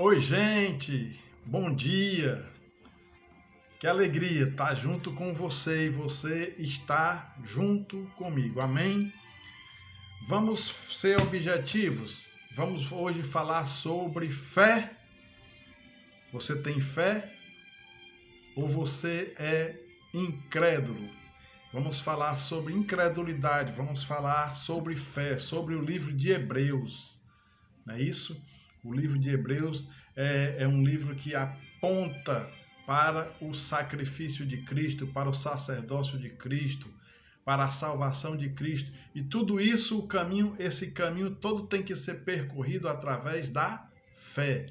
Oi, gente, bom dia. Que alegria estar junto com você e você está junto comigo. Amém? Vamos ser objetivos. Vamos hoje falar sobre fé. Você tem fé ou você é incrédulo? Vamos falar sobre incredulidade, vamos falar sobre fé, sobre o livro de Hebreus. Não é isso? O livro de Hebreus é um livro que aponta para o sacrifício de Cristo, para o sacerdócio de Cristo, para a salvação de Cristo. E tudo isso, esse caminho todo tem que ser percorrido através da fé.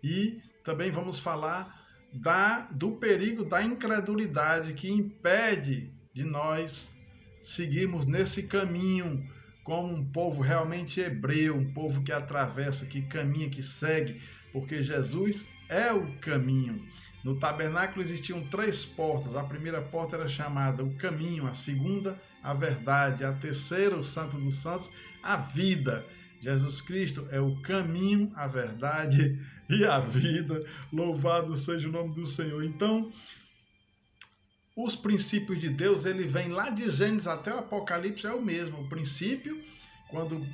E também vamos falar do perigo da incredulidade que impede de nós seguirmos nesse caminho como um povo realmente hebreu, um povo que atravessa, que caminha, que segue, porque Jesus é o caminho. No tabernáculo existiam 3 portas. A primeira porta era chamada o caminho, a segunda, a verdade, a terceira, o Santo dos Santos, a vida. Jesus Cristo é o caminho, a verdade e a vida. Louvado seja o nome do Senhor. Então, os princípios de Deus, ele vem lá de Gênesis até o Apocalipse, é o mesmo. O princípio, quando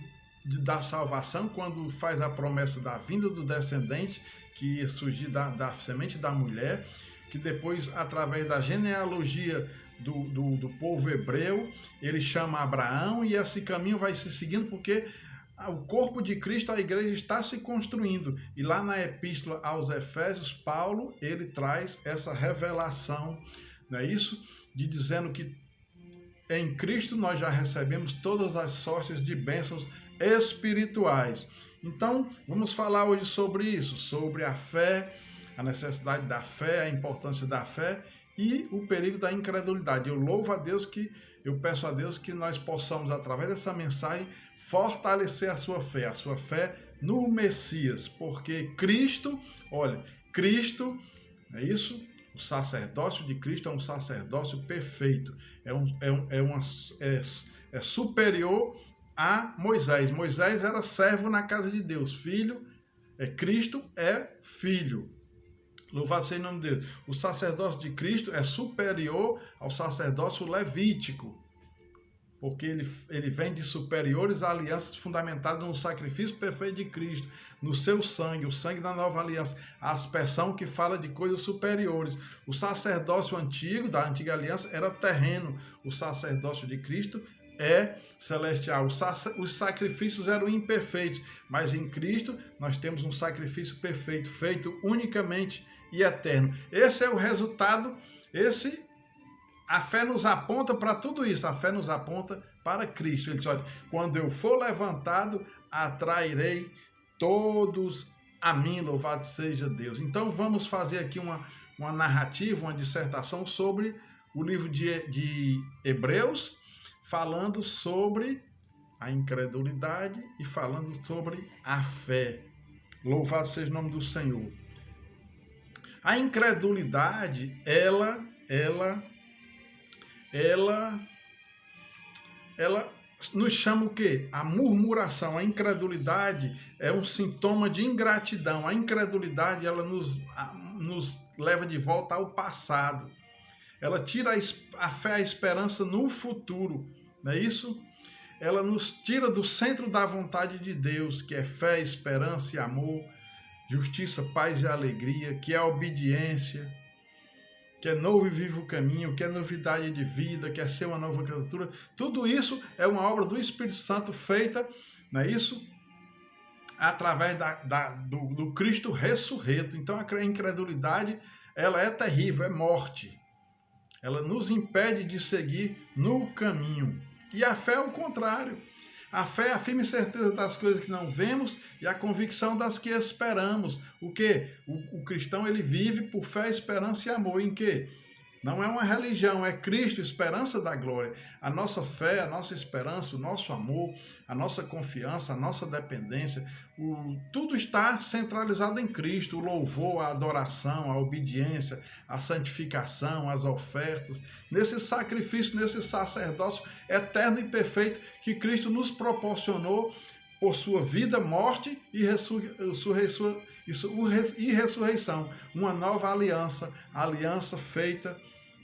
da salvação, quando faz a promessa da vinda do descendente, que ia surgir da semente da mulher, que depois, através da genealogia do povo hebreu, ele chama Abraão, e esse caminho vai se seguindo, porque o corpo de Cristo, a igreja, está se construindo. E lá na epístola aos Efésios, Paulo, ele traz essa revelação, não é isso? De dizendo que em Cristo nós já recebemos todas as sortes de bênçãos espirituais. Então, vamos falar hoje sobre isso, sobre a fé, a necessidade da fé, a importância da fé e o perigo da incredulidade. Eu peço a Deus que nós possamos, através dessa mensagem, fortalecer a sua fé no Messias, porque Cristo, é isso? O sacerdócio de Cristo é um sacerdócio perfeito, é superior a Moisés. Moisés era servo na casa de Deus, Cristo é filho. Louvado seja o nome dele. O sacerdócio de Cristo é superior ao sacerdócio levítico, porque ele vem de superiores alianças fundamentadas no sacrifício perfeito de Cristo, no seu sangue, o sangue da nova aliança, a aspersão que fala de coisas superiores. O sacerdócio antigo, da antiga aliança, era terreno. O sacerdócio de Cristo é celestial. Os sacrifícios eram imperfeitos, mas em Cristo nós temos um sacrifício perfeito, feito unicamente e eterno. Esse é o resultado, a fé nos aponta para tudo isso, a fé nos aponta para Cristo. Ele diz, olha, quando eu for levantado, atrairei todos a mim, louvado seja Deus. Então vamos fazer aqui uma narrativa, uma dissertação sobre o livro de Hebreus, falando sobre a incredulidade e falando sobre a fé. Louvado seja o nome do Senhor. A incredulidade, ela nos chama o quê? A murmuração. A incredulidade é um sintoma de ingratidão. A incredulidade, ela nos leva de volta ao passado. Ela tira a fé, a esperança no futuro, não é isso? Ela nos tira do centro da vontade de Deus, que é fé, esperança e amor, justiça, paz e alegria, que é a obediência, que é novo e vivo caminho, que é novidade de vida, que é ser uma nova criatura. Tudo isso é uma obra do Espírito Santo feita, não é isso? Através do Cristo ressurreto. Então a incredulidade, ela é terrível, é morte. Ela nos impede de seguir no caminho. E a fé é o contrário. A fé é a firme certeza das coisas que não vemos e a convicção das que esperamos. O quê? O cristão, ele vive por fé, esperança e amor. Em quê? Não é uma religião, é Cristo, esperança da glória. A nossa fé, a nossa esperança, o nosso amor, a nossa confiança, a nossa dependência, tudo está centralizado em Cristo. O louvor, a adoração, a obediência, a santificação, as ofertas, nesse sacrifício, nesse sacerdócio eterno e perfeito que Cristo nos proporcionou por sua vida, morte e ressurreição. Uma nova aliança, a aliança feita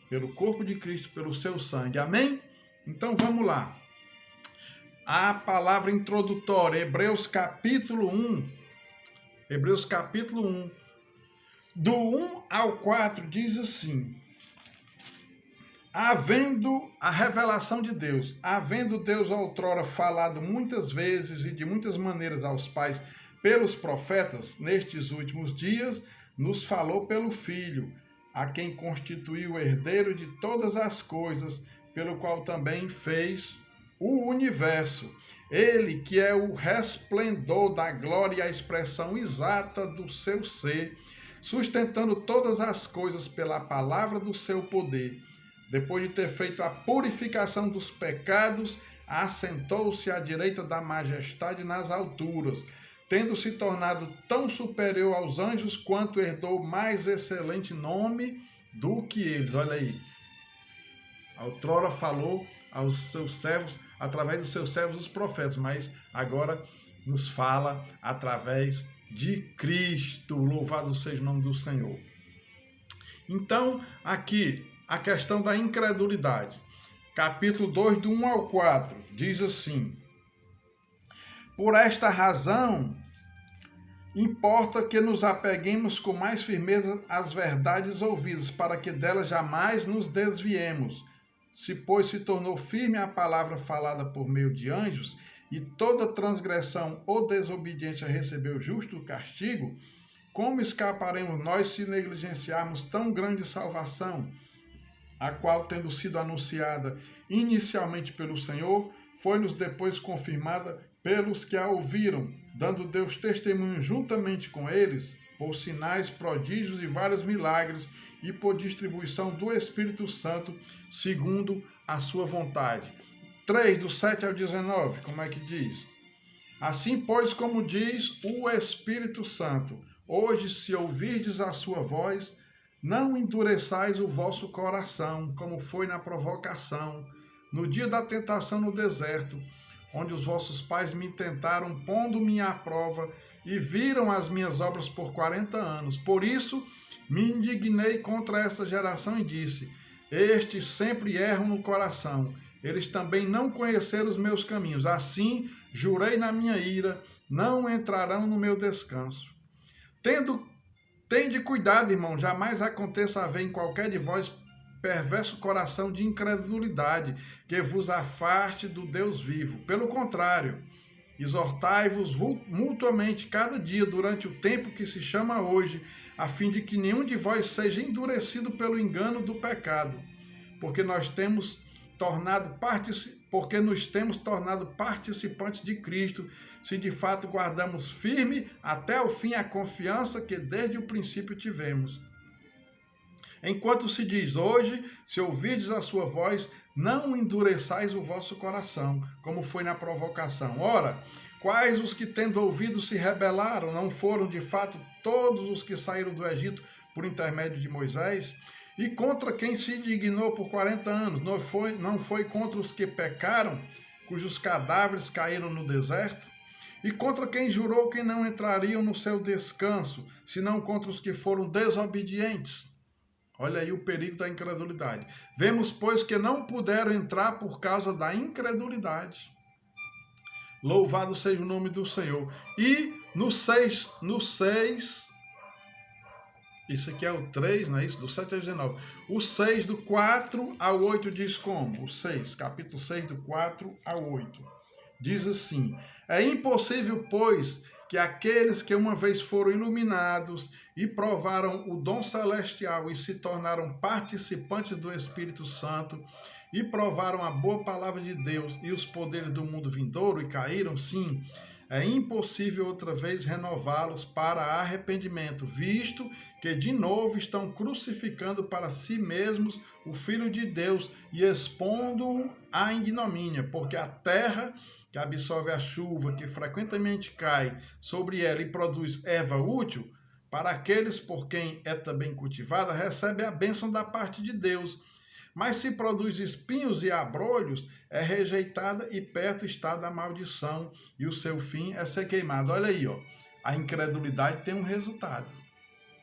pelo corpo de Cristo, pelo seu sangue. Amém? Então vamos lá. A palavra introdutória, Hebreus capítulo 1. Hebreus capítulo 1. Do 1 ao 4 diz assim: havendo a revelação de Deus, havendo Deus outrora falado muitas vezes e de muitas maneiras aos pais pelos profetas, nestes últimos dias nos falou pelo Filho, a quem constituiu o herdeiro de todas as coisas, pelo qual também fez o universo. Ele que é o resplendor da glória e a expressão exata do seu ser, sustentando todas as coisas pela palavra do seu poder. Depois de ter feito a purificação dos pecados, assentou-se à direita da majestade nas alturas, tendo se tornado tão superior aos anjos quanto herdou mais excelente nome do que eles. Olha aí. Outrora falou aos seus servos, através dos seus servos, os profetas, mas agora nos fala através de Cristo. Louvado seja o nome do Senhor. Então, aqui, a questão da incredulidade. Capítulo 2, do 1 ao 4, diz assim: por esta razão, importa que nos apeguemos com mais firmeza às verdades ouvidas, para que delas jamais nos desviemos. Se, pois, se tornou firme a palavra falada por meio de anjos, e toda transgressão ou desobediência recebeu justo castigo, como escaparemos nós se negligenciarmos tão grande salvação, a qual, tendo sido anunciada inicialmente pelo Senhor, foi-nos depois confirmada pelos que a ouviram, dando Deus testemunho juntamente com eles, por sinais, prodígios e vários milagres, e por distribuição do Espírito Santo, segundo a sua vontade. 3, do 7 ao 19, como é que diz? Assim, pois, como diz o Espírito Santo, hoje, se ouvirdes a sua voz, não endureçais o vosso coração, como foi na provocação, no dia da tentação no deserto, onde os vossos pais me tentaram, pondo-me à prova, e viram as minhas obras por 40 anos. Por isso, me indignei contra essa geração e disse: estes sempre erram no coração, eles também não conheceram os meus caminhos. Assim, jurei na minha ira, não entrarão no meu descanso. Tende cuidado, irmão, jamais aconteça haver em qualquer de vós perverso coração de incredulidade, que vos afaste do Deus vivo. Pelo contrário, exortai-vos mutuamente cada dia durante o tempo que se chama hoje, a fim de que nenhum de vós seja endurecido pelo engano do pecado, porque nos temos tornado participantes de Cristo, se de fato guardamos firme até o fim a confiança que desde o princípio tivemos. Enquanto se diz hoje, se ouvirdes a sua voz, não endureçais o vosso coração, como foi na provocação. Ora, quais os que tendo ouvido se rebelaram? Não foram de fato todos os que saíram do Egito por intermédio de Moisés? E contra quem se indignou por 40 anos? Não foi contra os que pecaram, cujos cadáveres caíram no deserto? E contra quem jurou que não entrariam no seu descanso, senão contra os que foram desobedientes? Olha aí o perigo da incredulidade. Vemos, pois, que não puderam entrar por causa da incredulidade. Louvado seja o nome do Senhor. E no 6, isso aqui é o 3, não é isso? Do 7 ao 19. O 6, do 4 ao 8 diz como? O 6, capítulo 6, do 4 ao 8. Diz assim: é impossível, pois, que aqueles que uma vez foram iluminados e provaram o dom celestial e se tornaram participantes do Espírito Santo e provaram a boa palavra de Deus e os poderes do mundo vindouro e caíram, sim, é impossível outra vez renová-los para arrependimento, visto que de novo estão crucificando para si mesmos o Filho de Deus e expondo-o à ignomínia, porque a terra que absorve a chuva que frequentemente cai sobre ela e produz erva útil, para aqueles por quem é também cultivada, recebe a bênção da parte de Deus. Mas se produz espinhos e abrolhos, é rejeitada e perto está da maldição, e o seu fim é ser queimado. Olha aí, ó. A incredulidade tem um resultado.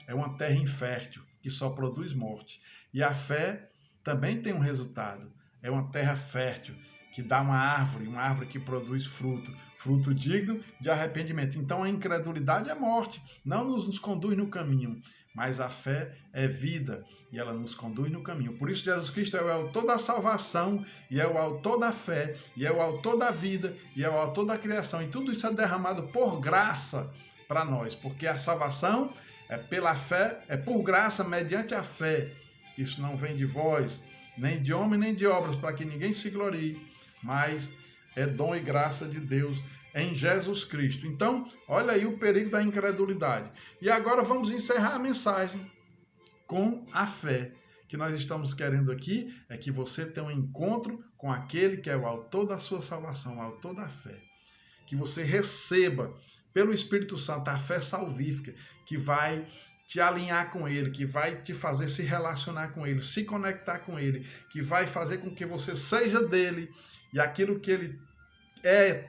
É uma terra infértil, que só produz morte. E a fé também tem um resultado. É uma terra fértil, que dá uma árvore que produz fruto digno de arrependimento. Então a incredulidade é morte, não nos conduz no caminho, mas a fé é vida e ela nos conduz no caminho. Por isso Jesus Cristo é o autor da salvação, e é o autor da fé, e é o autor da vida, e é o autor da criação. E tudo isso é derramado por graça para nós, porque a salvação é pela fé, é por graça, mediante a fé. Isso não vem de vós, nem de homem, nem de obras, para que ninguém se glorie, mas é dom e graça de Deus em Jesus Cristo. Então, olha aí o perigo da incredulidade. E agora vamos encerrar a mensagem com a fé. O que nós estamos querendo aqui é que você tenha um encontro com aquele que é o autor da sua salvação, o autor da fé. Que você receba pelo Espírito Santo a fé salvífica, que vai te alinhar com ele, que vai te fazer se relacionar com ele, se conectar com ele, que vai fazer com que você seja dele, e aquilo que ele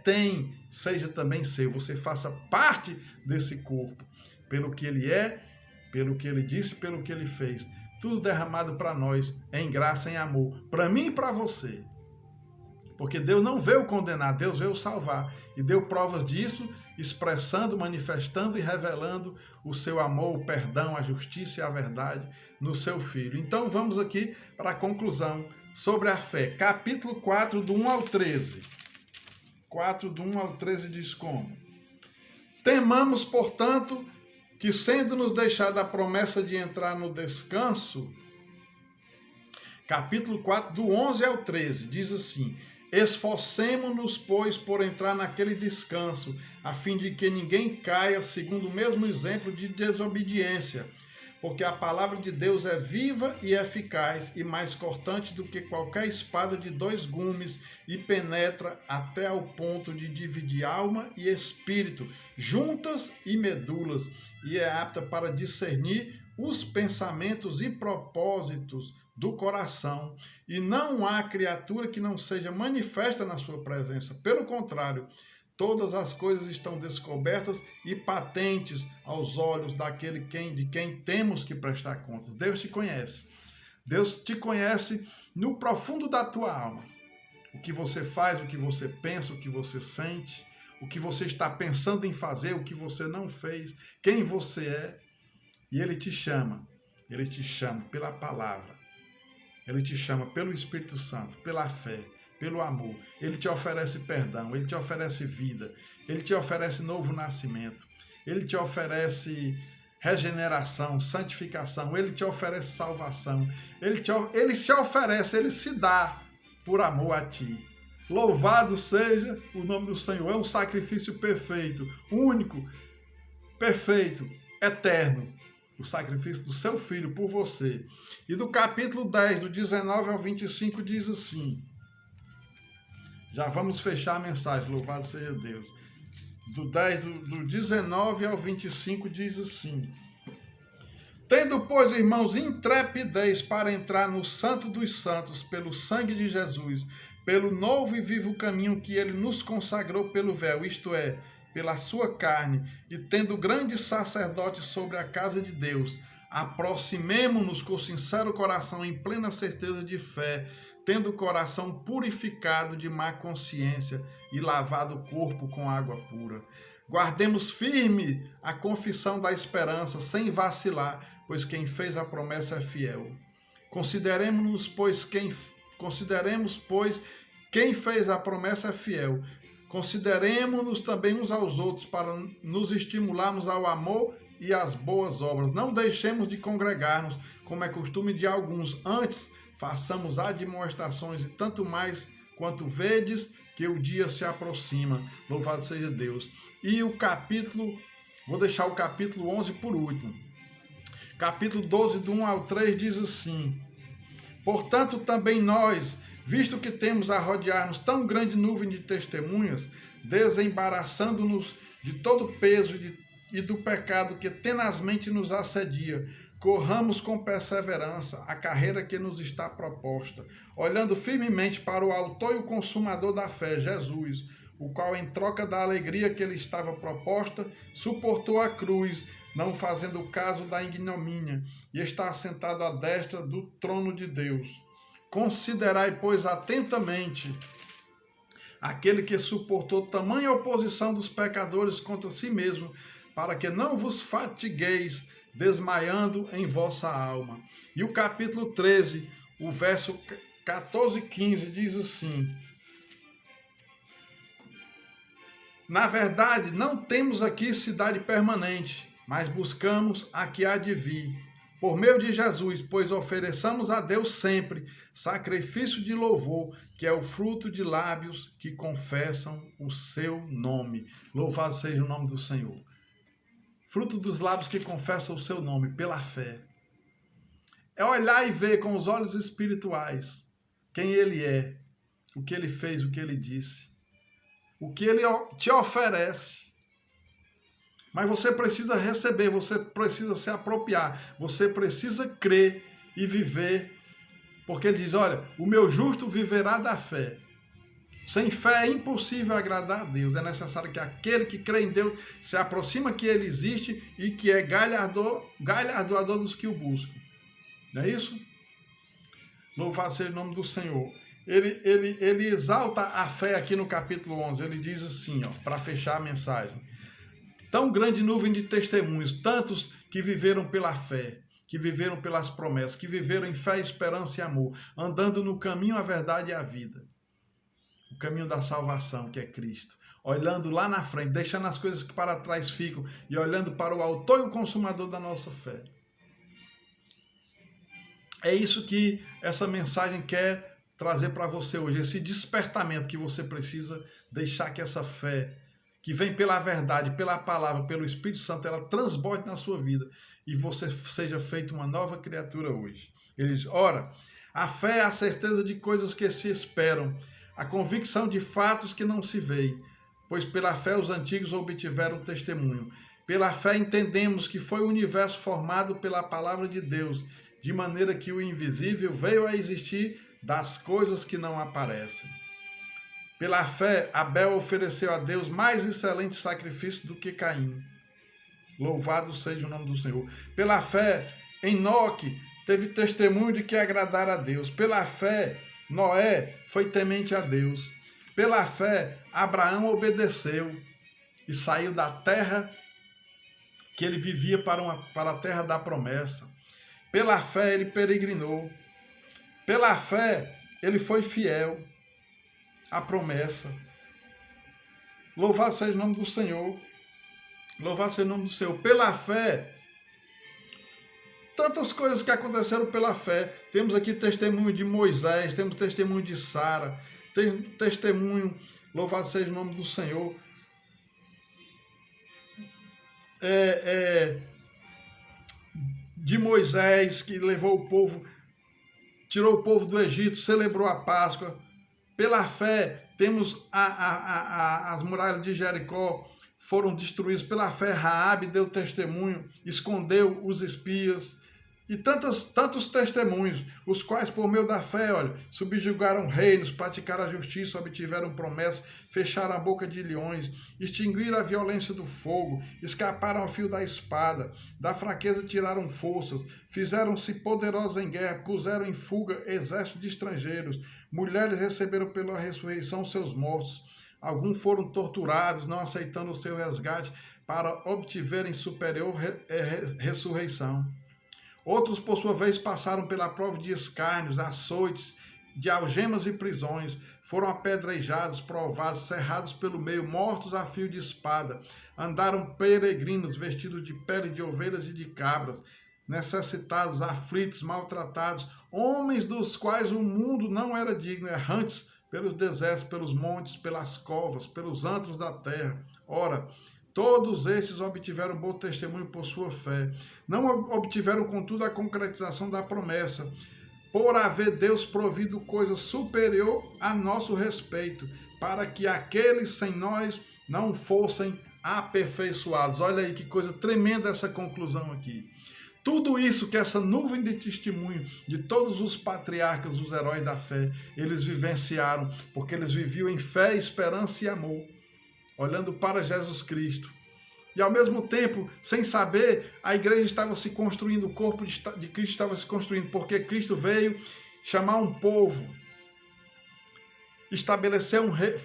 tem, seja também seu. Você faça parte desse corpo, pelo que ele é, pelo que ele disse, pelo que ele fez. Tudo derramado para nós, em graça, em amor, para mim e para você. Porque Deus não veio condenar, Deus veio salvar. E deu provas disso, expressando, manifestando e revelando o seu amor, o perdão, a justiça e a verdade no seu Filho. Então vamos aqui para a conclusão sobre a fé. Capítulo 4, do 1 ao 13. 4, do 1 ao 13 diz como? Temamos, portanto, que sendo-nos deixada a promessa de entrar no descanso, capítulo 4, do 11 ao 13, diz assim: esforcemo-nos, pois, por entrar naquele descanso, a fim de que ninguém caia segundo o mesmo exemplo de desobediência. Porque a palavra de Deus é viva e eficaz, e mais cortante do que qualquer espada de 2 gumes, e penetra até ao ponto de dividir alma e espírito, juntas e medulas, e é apta para discernir os pensamentos e propósitos do coração, e não há criatura que não seja manifesta na sua presença. Pelo contrário, todas as coisas estão descobertas e patentes aos olhos daquele de quem temos que prestar contas. Deus te conhece. Deus te conhece no profundo da tua alma. O que você faz, o que você pensa, o que você sente, o que você está pensando em fazer, o que você não fez, quem você é. E Ele te chama pela palavra. Ele te chama pelo Espírito Santo, pela fé, pelo amor. Ele te oferece perdão, ele te oferece vida, ele te oferece novo nascimento, ele te oferece regeneração, santificação, ele te oferece salvação, ele se oferece, ele se dá por amor a ti. Louvado seja o nome do Senhor. É um sacrifício perfeito, único, perfeito, eterno. O sacrifício do seu Filho por você. E do capítulo 10, do 19 ao 25, diz assim. Já vamos fechar a mensagem, louvado seja Deus. Do 19 ao 25 diz assim: tendo, pois, irmãos, intrepidez para entrar no Santo dos Santos, pelo sangue de Jesus, pelo novo e vivo caminho que ele nos consagrou pelo véu, isto é, pela sua carne, e tendo grande sacerdote sobre a casa de Deus, aproximemo-nos com sincero coração, em plena certeza de fé, tendo o coração purificado de má consciência e lavado o corpo com água pura. Guardemos firme a confissão da esperança, sem vacilar, pois quem fez a promessa é fiel. Consideremos, pois, quem fez a promessa é fiel. Consideremos-nos também uns aos outros para nos estimularmos ao amor e às boas obras. Não deixemos de congregar-nos, como é costume de alguns. Antes, façamos admoestações, e tanto mais quanto vedes que o dia se aproxima. Louvado seja Deus. E vou deixar o capítulo 11 por último. Capítulo 12, do 1 ao 3, diz assim: portanto, também nós, visto que temos a rodear-nos tão grande nuvem de testemunhas, desembaraçando-nos de todo o peso e do pecado que tenazmente nos assedia, corramos com perseverança a carreira que nos está proposta, olhando firmemente para o autor e o consumador da fé, Jesus, o qual, em troca da alegria que lhe estava proposta, suportou a cruz, não fazendo caso da ignomínia, e está assentado à destra do trono de Deus. Considerai, pois, atentamente aquele que suportou tamanha oposição dos pecadores contra si mesmo, para que não vos fatigueis, desmaiando em vossa alma. E o capítulo 13, o verso 14 e 15 diz assim: na verdade, não temos aqui cidade permanente, mas buscamos a que há de vir, por meio de Jesus, pois ofereçamos a Deus sempre sacrifício de louvor, que é o fruto de lábios que confessam o seu nome. Louvado seja o nome do Senhor. Fruto dos lábios que confessam o seu nome, pela fé. É olhar e ver com os olhos espirituais quem Ele é, o que Ele fez, o que Ele disse, o que Ele te oferece. Mas você precisa receber, você precisa se apropriar, você precisa crer e viver, porque Ele diz, olha, o meu justo viverá da fé. Sem fé é impossível agradar a Deus. É necessário que aquele que crê em Deus se aproxima que Ele existe e que é galardoador dos que o buscam. Não é isso? Louvado seja o nome do Senhor. Ele exalta a fé aqui no capítulo 11. Ele diz assim, para fechar a mensagem. Tão grande nuvem de testemunhos, tantos que viveram pela fé, que viveram pelas promessas, que viveram em fé, esperança e amor, andando no caminho, a verdade e a vida. O caminho da salvação, que é Cristo. Olhando lá na frente, deixando as coisas que para trás ficam e olhando para o autor e o consumador da nossa fé. É isso que essa mensagem quer trazer para você hoje, esse despertamento que você precisa deixar que essa fé, que vem pela verdade, pela palavra, pelo Espírito Santo, ela transborde na sua vida e você seja feito uma nova criatura hoje. Ele diz, ora, a fé é a certeza de coisas que se esperam, a convicção de fatos que não se veem, pois pela fé os antigos obtiveram testemunho. Pela fé entendemos que foi o universo formado pela palavra de Deus, de maneira que o invisível veio a existir das coisas que não aparecem. Pela fé, Abel ofereceu a Deus mais excelente sacrifício do que Caim. Louvado seja o nome do Senhor. Pela fé, Enoque teve testemunho de que agradara a Deus. Pela fé, Noé foi temente a Deus. Pela fé, Abraão obedeceu e saiu da terra que ele vivia para a terra da promessa. Pela fé, ele peregrinou. Pela fé, ele foi fiel à promessa. Louvado seja o nome do Senhor. Louvado seja o nome do Senhor. Pela fé, tantas coisas que aconteceram pela fé. Temos aqui testemunho de Moisés, temos testemunho de Sara, tem testemunho, louvado seja o nome do Senhor, de Moisés, que levou o povo, tirou o povo do Egito, celebrou a Páscoa. Pela fé, temos as muralhas de Jericó foram destruídas. Pela fé, Raabe deu testemunho, escondeu os espias. E tantos testemunhos, os quais, por meio da fé, subjugaram reinos, praticaram a justiça, obtiveram promessas, fecharam a boca de leões, extinguiram a violência do fogo, escaparam ao fio da espada, da fraqueza tiraram forças, fizeram-se poderosos em guerra, puseram em fuga exércitos de estrangeiros, mulheres receberam pela ressurreição seus mortos, alguns foram torturados, não aceitando o seu resgate, para obtiverem superior ressurreição. Outros, por sua vez, passaram pela prova de escárnios, açoites, de algemas e prisões, foram apedrejados, provados, cerrados pelo meio, mortos a fio de espada, andaram peregrinos, vestidos de pele de ovelhas e de cabras, necessitados, aflitos, maltratados, homens dos quais o mundo não era digno, errantes pelos desertos, pelos montes, pelas covas, pelos antros da terra. Ora, todos estes obtiveram bom testemunho por sua fé. Não obtiveram, contudo, a concretização da promessa, por haver Deus provido coisa superior a nosso respeito, para que aqueles sem nós não fossem aperfeiçoados. Olha aí que coisa tremenda essa conclusão aqui. Tudo isso que essa nuvem de testemunho de todos os patriarcas, os heróis da fé, eles vivenciaram, porque eles viviam em fé, esperança e amor, olhando para Jesus Cristo. E ao mesmo tempo, sem saber, a igreja estava se construindo, o corpo de Cristo estava se construindo, porque Cristo veio chamar um povo, estabelecer um rei,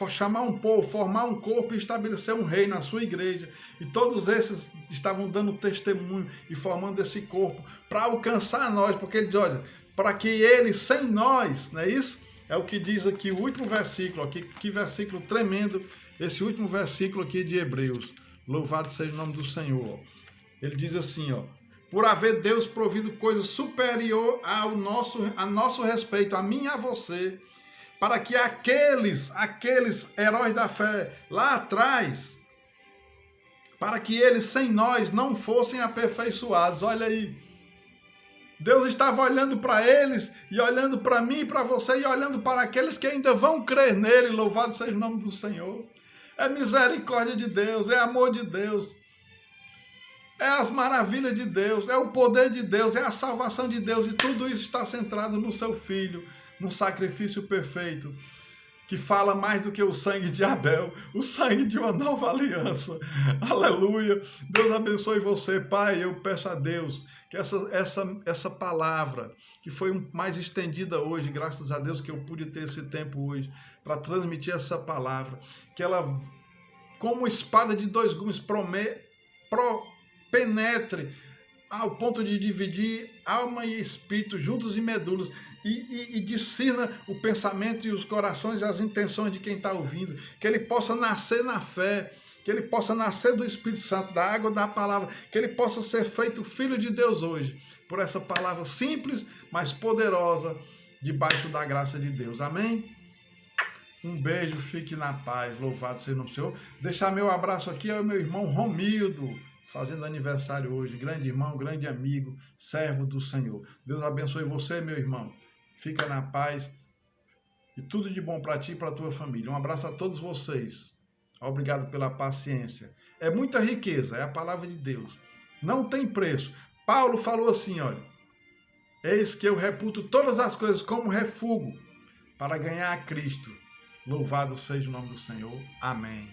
chamar um povo, formar um corpo e estabelecer um rei na sua igreja. E todos esses estavam dando testemunho e formando esse corpo para alcançar nós, porque ele diz, olha, para que ele sem nós, não é isso? É o que diz aqui o último versículo, aqui, que versículo tremendo, esse último versículo aqui de Hebreus. Louvado seja o nome do Senhor. Ele diz assim, ó, por haver Deus provido coisa superior a nosso respeito, a mim e a você, para que aqueles heróis da fé lá atrás, para que eles sem nós não fossem aperfeiçoados. Olha aí, Deus estava olhando para eles e olhando para mim e para você e olhando para aqueles que ainda vão crer nele. Louvado seja o nome do Senhor. É misericórdia de Deus, é amor de Deus, é as maravilhas de Deus, é o poder de Deus, é a salvação de Deus, e tudo isso está centrado no seu Filho, no sacrifício perfeito, que fala mais do que o sangue de Abel, o sangue de uma nova aliança. Aleluia! Deus abençoe você, Pai. Eu peço a Deus que essa palavra, que foi mais estendida hoje, graças a Deus que eu pude ter esse tempo hoje, para transmitir essa palavra, que ela, como espada de dois gumes, penetre ao ponto de dividir alma e espírito, juntos e medulas, e discirna o pensamento e os corações e as intenções de quem está ouvindo, que ele possa nascer na fé, que ele possa nascer do Espírito Santo, da água da palavra, que ele possa ser feito filho de Deus hoje, por essa palavra simples, mas poderosa, debaixo da graça de Deus. Amém? Um beijo, fique na paz, louvado seja o nome do Senhor. Deixar meu abraço aqui ao meu irmão Romildo, fazendo aniversário hoje, grande irmão, grande amigo, servo do Senhor. Deus abençoe você, meu irmão. Fica na paz e tudo de bom para ti e para a tua família. Um abraço a todos vocês. Obrigado pela paciência. É muita riqueza, é a palavra de Deus. Não tem preço. Paulo falou assim, olha, eis que eu reputo todas as coisas como refúgio para ganhar a Cristo. Louvado seja o nome do Senhor. Amém.